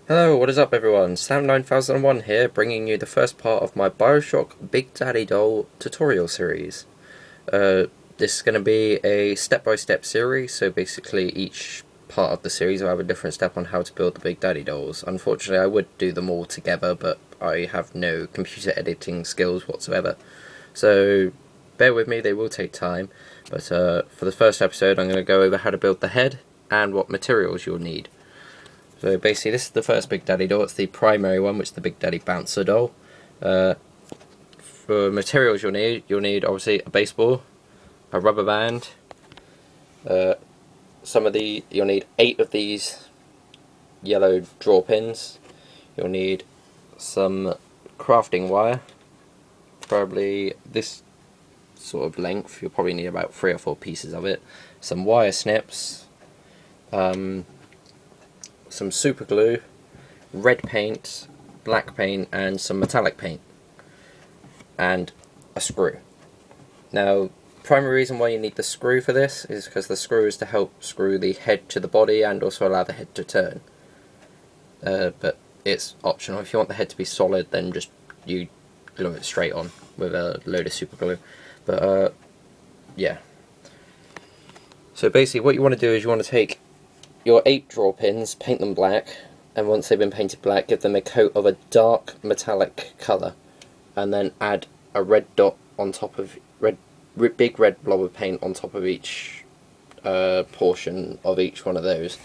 Hello, what is up everyone? Sam9001 here, bringing you the first part of my Bioshock Big Daddy Doll tutorial series. This is going to be a step-by-step series, so basically each part of the series will have a different step on how to build the Big Daddy dolls. Unfortunately, I would do them all together, but I have no computer editing skills whatsoever. So bear with me, they will take time, but for the first episode I'm going to go over how to build the head and what materials you'll need. So basically this is the first Big Daddy doll, it's the primary one, which is the Big Daddy Bouncer doll. For materials you'll need obviously a baseball, a rubber band, you'll need 8 of these yellow draw pins, you'll need some crafting wire, probably this sort of length, you'll probably need about 3 or 4 pieces of it, some wire snips, some super glue, red paint, black paint, and some metallic paint, and a screw. Now, primary reason why you need the screw for this is because the screw is to help screw the head to the body and also allow the head to turn. But it's optional. If you want the head to be solid, then just you glue it straight on with a load of super glue. But yeah. So basically what you want to do is you want to take your 8 draw pins, paint them black, and once they've been painted black, give them a coat of a dark metallic colour, and then add a red dot on top of big red blob of paint on top of each portion of each one of those,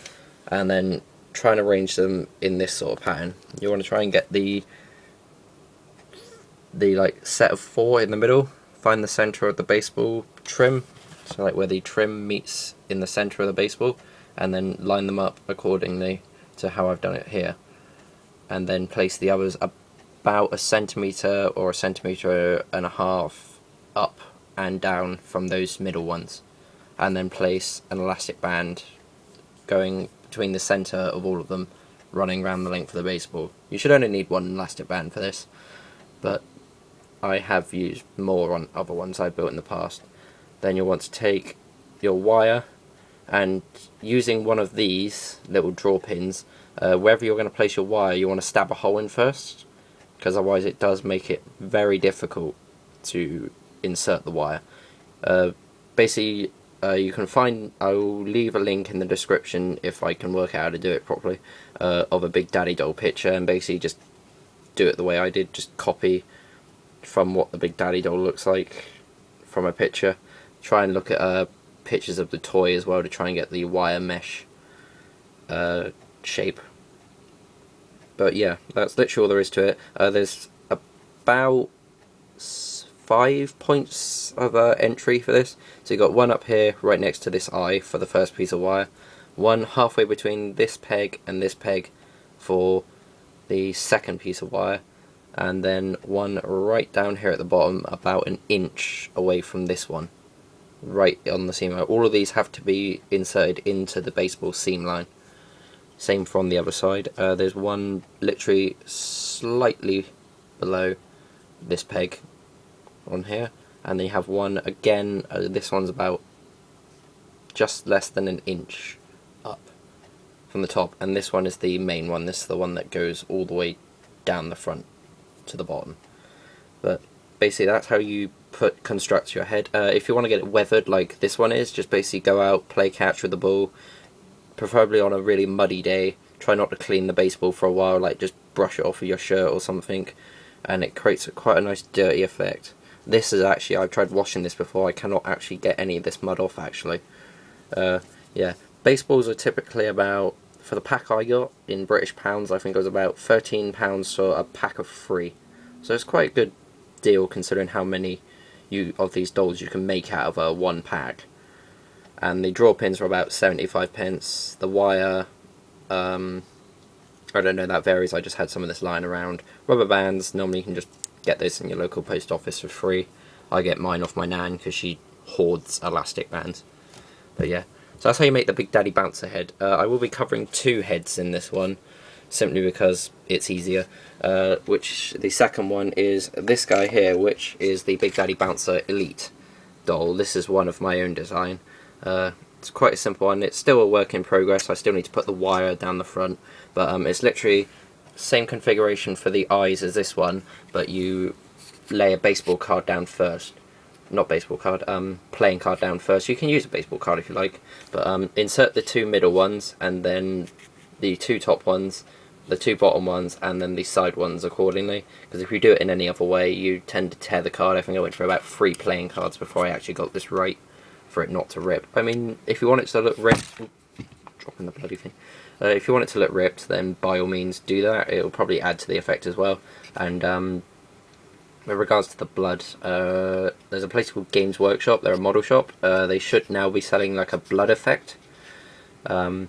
and then try and arrange them in this sort of pattern. You want to try and get the like set of 4 in the middle. Find the centre of the baseball trim, so like where the trim meets in the centre of the baseball, and then line them up accordingly to how I've done it here, and then place the others about a centimetre or a centimetre and a half up and down from those middle ones, and then place an elastic band going between the centre of all of them, running around the length of the baseball. You should only need 1 elastic band for this, but I have used more on other ones I've built in the past. Then you'll want to take your wire, and using one of these little draw pins, wherever you're going to place your wire, you want to stab a hole in first, because otherwise it does make it very difficult to insert the wire. Basically, you can find, I'll leave a link in the description if I can work out how to do it properly, of a Big Daddy doll picture, and basically just do it the way I did, just copy from what the Big Daddy doll looks like from a picture. Try and look at pictures of the toy as well to try and get the wire mesh shape. But yeah, that's literally all there is to it. There's about 5 points of entry for this. So you've got one up here right next to this eye for the first piece of wire, one halfway between this peg and this peg for the second piece of wire, and then one right down here at the bottom about an inch away from this one, right on the seam line. All of these have to be inserted into the baseball seam line. Same from the other side. There's one literally slightly below this peg on here, and then you have one again, this one's about just less than an inch up from the top, and this one is the main one. This is the one that goes all the way down the front to the bottom. But basically that's how you construct your head. If you want to get it weathered like this one is, just basically go out, play catch with the ball, preferably on a really muddy day. Try not to clean the baseball for a while, like just brush it off with your shirt or something, and it creates quite a nice dirty effect. This is actually, I've tried washing this before, I cannot actually get any of this mud off actually. Yeah, baseballs are typically about, for the pack I got in British pounds, I think it was about £13 for a pack of 3. So it's quite a good deal considering how many of these dolls you can make out of a 1 pack. And the draw pins are about 75 pence. The wire, I don't know, that varies. I just had some of this lying around. Rubber bands, normally you can just get those in your local post office for free. I get mine off my nan because she hoards elastic bands. But yeah, so that's how you make the Big Daddy Bouncer head. I will be covering 2 heads in this one, simply because it's easier. Which the second one is this guy here, which is the Big Daddy Bouncer Elite doll. This is one of my own design. It's quite a simple one. It's still a work in progress. I still need to put the wire down the front, but it's literally same configuration for the eyes as this one, but you lay a baseball card down first. Not baseball card, playing card down first. You can use a baseball card if you like, but insert the 2 middle ones, and then the 2 top ones, the 2 bottom ones, and then the side ones accordingly. Because if you do it in any other way, you tend to tear the card. I think I went for about 3 playing cards before I actually got this right, for it not to rip. I mean, if you want it to look ripped, dropping the bloody thing. If you want it to look ripped, then by all means do that. It'll probably add to the effect as well. And with regards to the blood, there's a place called Games Workshop. They're a model shop. They should now be selling like a blood effect. And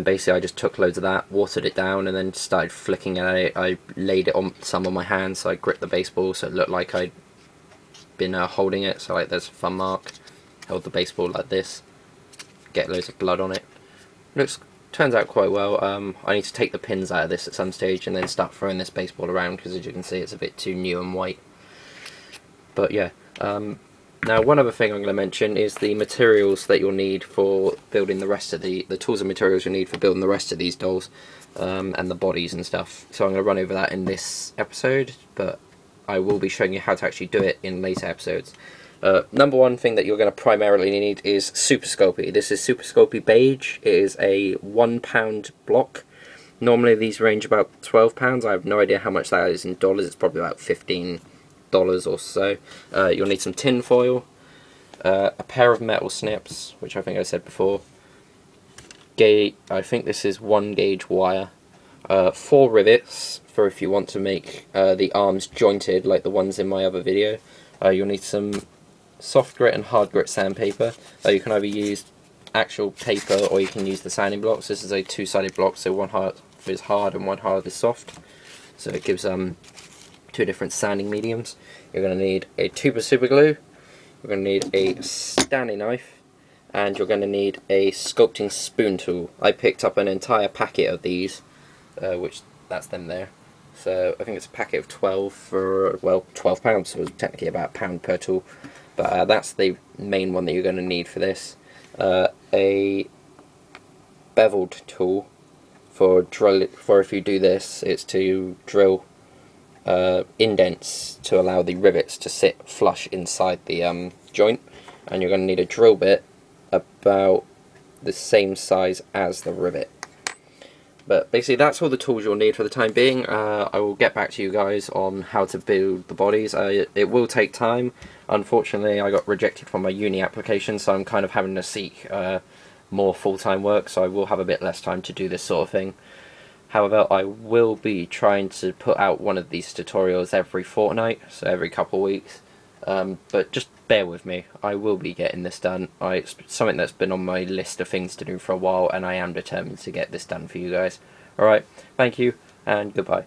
basically I just took loads of that, watered it down, and then started flicking at it. I laid it on some on my hands, so I gripped the baseball so it looked like I'd been holding it. So like there's a thumb mark. Held the baseball like this. Get loads of blood on it. Turns out quite well. I need to take the pins out of this at some stage and then start throwing this baseball around, because as you can see it's a bit too new and white. But yeah, now one other thing I'm going to mention is the materials that you'll need for building the rest of the tools and materials you'll need for building the rest of these dolls, and the bodies and stuff. So I'm going to run over that in this episode, but I will be showing you how to actually do it in later episodes. Number one thing that you're going to primarily need is Super Sculpey. This is Super Sculpey Beige. It is a £1 block. Normally these range about £12. I have no idea how much that is in dollars. It's probably about $15 or so. You'll need some tin foil, a pair of metal snips, which I think I said before. I think this is 1 gauge wire. 4 rivets for if you want to make the arms jointed like the ones in my other video. You'll need some soft grit and hard grit sandpaper. You can either use actual paper or you can use the sanding blocks. This is a 2-sided block, so one half is hard and one half is soft. So it gives 2 different sanding mediums. You're going to need a tube of super glue. You're going to need a Stanley knife, and you're going to need a sculpting spoon tool. I picked up an entire packet of these, which that's them there. So I think it's a packet of 12 for, well, £12, so it's technically about £1 per tool. But that's the main one that you're going to need for this. A beveled tool for if you do this, it's to drill indents to allow the rivets to sit flush inside the joint. And you're going to need a drill bit about the same size as the rivet. But basically that's all the tools you'll need for the time being. I will get back to you guys on how to build the bodies. It will take time. Unfortunately I got rejected from my uni application, so I'm kind of having to seek more full-time work, so I will have a bit less time to do this sort of thing. However, I will be trying to put out one of these tutorials every fortnight, so every couple of weeks. But just bear with me, I will be getting this done. It's something that's been on my list of things to do for a while, and I am determined to get this done for you guys. Alright, thank you, and goodbye.